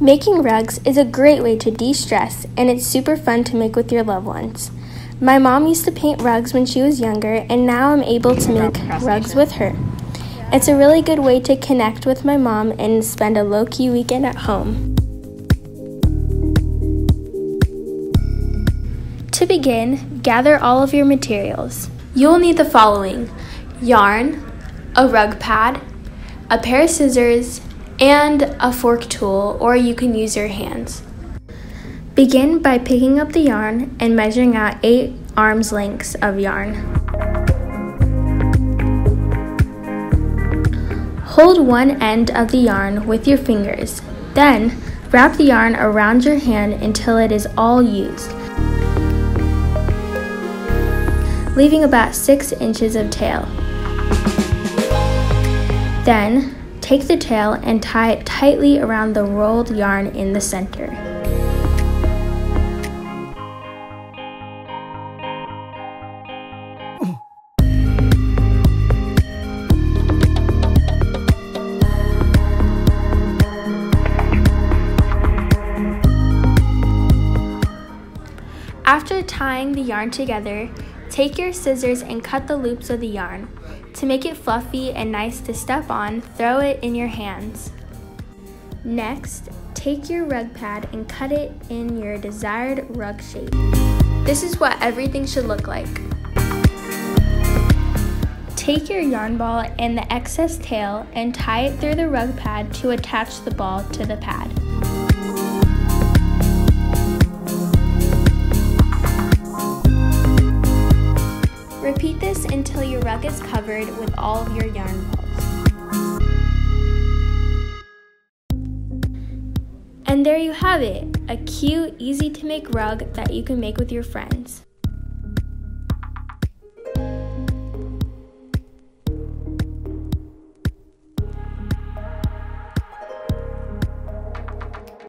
Making rugs is a great way to de-stress, and it's super fun to make with your loved ones. My mom used to paint rugs when she was younger, and now I'm able to make rugs with her. It's a really good way to connect with my mom and spend a low-key weekend at home. To begin, gather all of your materials. You'll need the following: yarn, a rug pad, a pair of scissors, and a fork tool, or you can use your hands. Begin by picking up the yarn and measuring out 8 arms lengths of yarn. Hold one end of the yarn with your fingers. Then, wrap the yarn around your hand until it is all used, leaving about 6 inches of tail. Then, take the tail and tie it tightly around the rolled yarn in the center. After tying the yarn together, take your scissors and cut the loops of the yarn. To make it fluffy and nice to step on, throw it in your hands. Next, take your rug pad and cut it in your desired rug shape. This is what everything should look like. Take your yarn ball and the excess tail and tie it through the rug pad to attach the ball to the pad. Repeat this until your rug is covered with all of your yarn balls. And there you have it, a cute, easy to make rug that you can make with your friends.